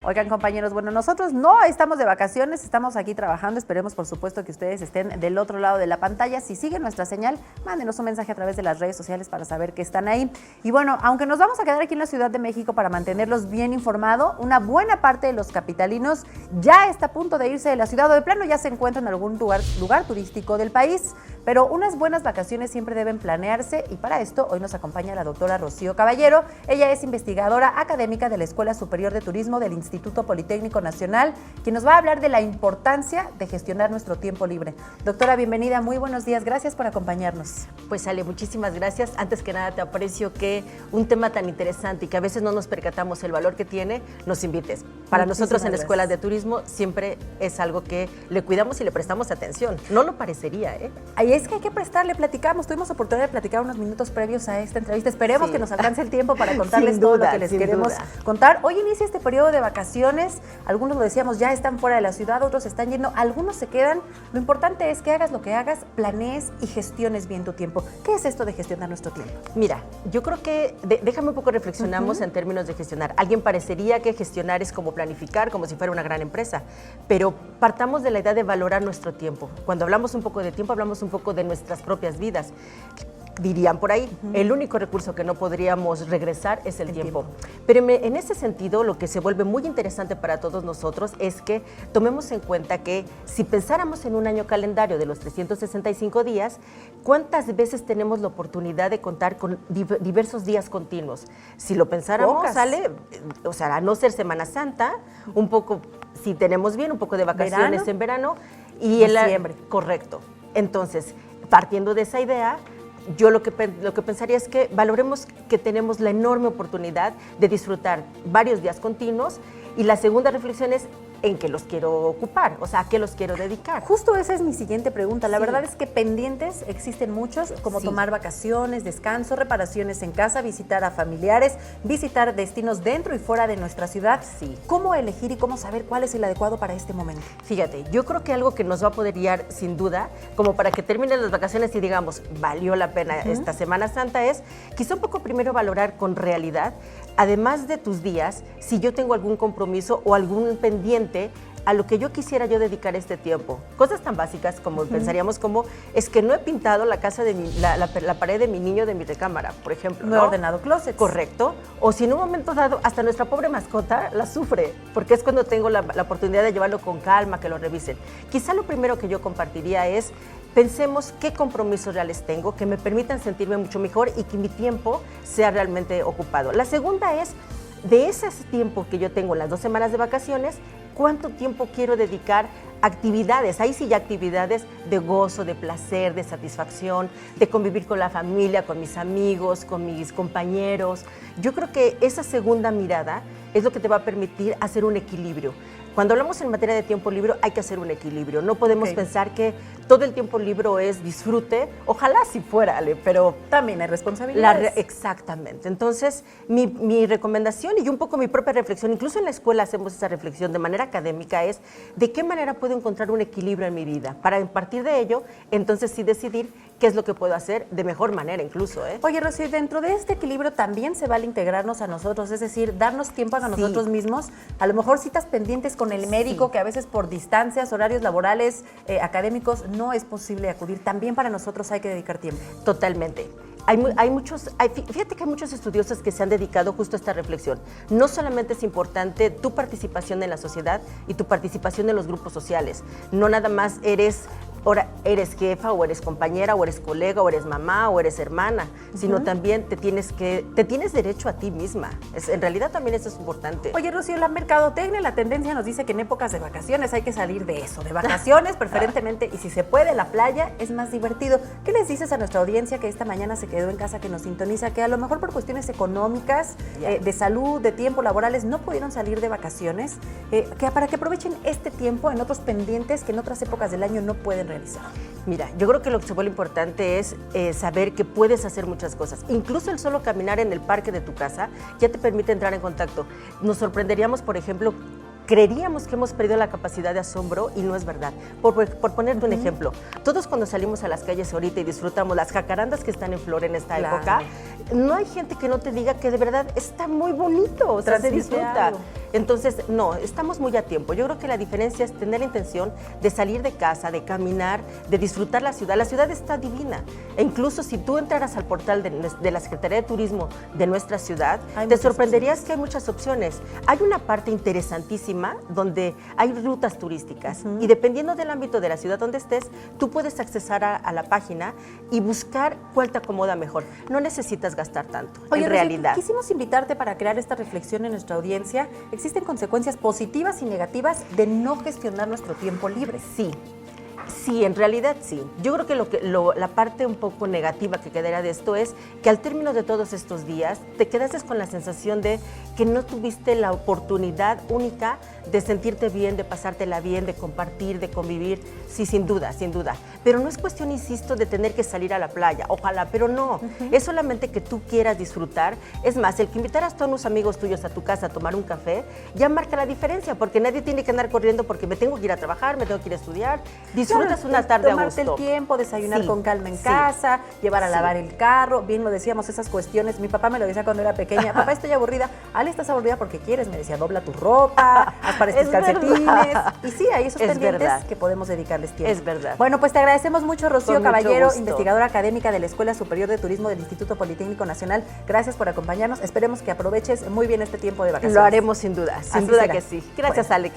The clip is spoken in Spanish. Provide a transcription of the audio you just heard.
Oigan, compañeros, bueno, nosotros no estamos de vacaciones, estamos aquí trabajando. Esperemos, por supuesto, que ustedes estén del otro lado de la pantalla. Si siguen nuestra señal, mándenos un mensaje a través de las redes sociales para saber que están ahí. Y bueno, aunque nos vamos a quedar aquí en la Ciudad de México para mantenerlos bien informados, una buena parte de los capitalinos ya está a punto de irse de la ciudad o de plano ya se encuentra en algún lugar turístico del país. Pero unas buenas vacaciones siempre deben planearse y para esto hoy nos acompaña la doctora Rocío Caballero. Ella es investigadora académica de la Escuela Superior de Turismo del Instituto Politécnico Nacional, quien nos va a hablar de la importancia de gestionar nuestro tiempo libre. Doctora, bienvenida, muy buenos días, gracias por acompañarnos. Pues Ale, muchísimas gracias. Antes que nada te aprecio que un tema tan interesante y que a veces no nos percatamos el valor que tiene, nos invites. Para nosotros en la Escuela de Turismo siempre es algo que le cuidamos y le prestamos atención. No lo parecería, ¿eh? Ahí es que hay que prestarle, platicamos, tuvimos oportunidad de platicar unos minutos previos a esta entrevista. Esperemos que nos alcance el tiempo para contarles todo lo que les queremos contar. Hoy inicia este periodo de vacaciones, algunos lo decíamos, ya están fuera de la ciudad, otros están yendo, algunos se quedan. Lo importante es que hagas lo que hagas, planees y gestiones bien tu tiempo. ¿Qué es esto de gestionar nuestro tiempo? Mira, yo creo que, déjame un poco reflexionamos en términos de gestionar. Alguien parecería que gestionar es como planificar, como si fuera una gran empresa, pero partamos de la idea de valorar nuestro tiempo. Cuando hablamos un poco de tiempo, hablamos un poco de nuestras propias vidas. Dirían por ahí, el único recurso que no podríamos regresar es el tiempo. Pero en ese sentido, lo que se vuelve muy interesante para todos nosotros es que tomemos en cuenta que si pensáramos en un año calendario de los 365 días, ¿cuántas veces tenemos la oportunidad de contar con diversos días continuos? Si lo pensáramos, sale, o sea, a no ser Semana Santa, un poco, si tenemos bien, un poco de vacaciones en verano y en diciembre. Correcto. Entonces, partiendo de esa idea, yo lo que pensaría es que valoremos que tenemos la enorme oportunidad de disfrutar varios días continuos y la segunda reflexión es en qué los quiero ocupar, o sea, a qué los quiero dedicar. Justo esa es mi siguiente pregunta. La verdad es que pendientes existen muchos, como tomar vacaciones, descanso, reparaciones en casa, visitar a familiares, visitar destinos dentro y fuera de nuestra ciudad. ¿Cómo elegir y cómo saber cuál es el adecuado para este momento? Fíjate, yo creo que algo que nos va a poder guiar sin duda, como para que terminen las vacaciones y digamos, valió la pena esta Semana Santa, es quizá un poco primero valorar con realidad, además de tus días, si yo tengo algún compromiso o algún pendiente a lo que yo quisiera yo dedicar este tiempo. Cosas tan básicas como pensaríamos como es que no he pintado la casa de la pared de mi niño de mi recámara, por ejemplo. No he ordenado closets. Correcto. O si en un momento dado hasta nuestra pobre mascota la sufre, porque es cuando tengo la oportunidad de llevarlo con calma, que lo revisen. Quizá lo primero que yo compartiría es pensemos qué compromisos reales tengo que me permitan sentirme mucho mejor y que mi tiempo sea realmente ocupado. La segunda es, de ese tiempo que yo tengo, las 2 semanas de vacaciones, ¿cuánto tiempo quiero dedicar a actividades? Ahí sí ya actividades de gozo, de placer, de satisfacción, de convivir con la familia, con mis amigos, con mis compañeros. Yo creo que esa segunda mirada es lo que te va a permitir hacer un equilibrio. Cuando hablamos en materia de tiempo libre, hay que hacer un equilibrio. No podemos pensar que todo el tiempo libre es disfrute. Ojalá si fuera, Ale, pero también hay responsabilidades. Exactamente. Entonces, mi recomendación y un poco mi propia reflexión, incluso en la escuela hacemos esa reflexión de manera académica, es de qué manera puedo encontrar un equilibrio en mi vida. Para a partir de ello, entonces sí decidir qué es lo que puedo hacer de mejor manera incluso. Oye, Rocío, dentro de este equilibrio también se vale integrarnos a nosotros, es decir, darnos tiempo a nosotros mismos. A lo mejor citas pendientes con el médico, que a veces por distancias, horarios laborales, académicos, no es posible acudir. También para nosotros hay que dedicar tiempo. Totalmente. Fíjate que hay muchos estudiosos que se han dedicado justo a esta reflexión. No solamente es importante tu participación en la sociedad y tu participación en los grupos sociales. No nada más eres jefa o eres compañera o eres colega o eres mamá o eres hermana, sino también te tienes derecho a ti misma. En realidad también eso es importante. Oye, Rocío, la mercadotecnia, la tendencia nos dice que en épocas de vacaciones hay que salir de eso, de vacaciones preferentemente, y si se puede, la playa es más divertido. ¿Qué les dices a nuestra audiencia que esta mañana se quedó en casa, que nos sintoniza, que a lo mejor por cuestiones económicas, de salud, de tiempo, laborales, no pudieron salir de vacaciones, para que aprovechen este tiempo en otros pendientes que en otras épocas del año no pueden realizar? Mira, yo creo que lo que se vuelve importante es saber que puedes hacer muchas cosas. Incluso el solo caminar en el parque de tu casa ya te permite entrar en contacto. Nos sorprenderíamos, por ejemplo, creeríamos que hemos perdido la capacidad de asombro y no es verdad. Por ponerte un ejemplo, todos cuando salimos a las calles ahorita y disfrutamos las jacarandas que están en flor en esta época, no hay gente que no te diga que de verdad está muy bonito, o sea, se disfruta. Entonces, no, estamos muy a tiempo. Yo creo que la diferencia es tener la intención de salir de casa, de caminar, de disfrutar la ciudad. La ciudad está divina. E incluso si tú entraras al portal de la Secretaría de Turismo de nuestra ciudad, te sorprenderías que hay muchas opciones. Hay una parte interesantísima donde hay rutas turísticas y dependiendo del ámbito de la ciudad donde estés, tú puedes accesar a la página y buscar cuál te acomoda mejor. No necesitas gastar tanto, Oye, en realidad. Quisimos invitarte para crear esta reflexión en nuestra audiencia. ¿Existen consecuencias positivas y negativas de no gestionar nuestro tiempo libre? Sí. Sí, en realidad sí. Yo creo que la parte un poco negativa que quedaría de esto es que al término de todos estos días te quedaste con la sensación de que no tuviste la oportunidad única de sentirte bien, de pasártela bien, de compartir, de convivir. Sí, sin duda, sin duda. Pero no es cuestión, insisto, de tener que salir a la playa. Ojalá, pero no. Es solamente que tú quieras disfrutar. Es más, el que invitaras a todos unos amigos tuyos a tu casa a tomar un café ya marca la diferencia, porque nadie tiene que andar corriendo porque me tengo que ir a trabajar, me tengo que ir a estudiar. Disfrutas una tarde a gusto. Tomarte el tiempo, desayunar con calma en casa, llevar a lavar el carro. Bien lo decíamos, esas cuestiones. Mi papá me lo decía cuando era pequeña. Papá, estoy aburrida. Ale, estás aburrida porque quieres. Me decía, dobla tu ropa, haz para estos calcetines. Verdad. Y sí, hay esos pendientes que podemos dedicarles tiempo. Es verdad. Bueno, pues te agradecemos mucho, Rocío Con Caballero, mucho gusto. investigadora académica de la Escuela Superior de Turismo del Instituto Politécnico Nacional. Gracias por acompañarnos. Esperemos que aproveches muy bien este tiempo de vacaciones. Lo haremos sin duda Así duda será. que sí. Gracias, Ale.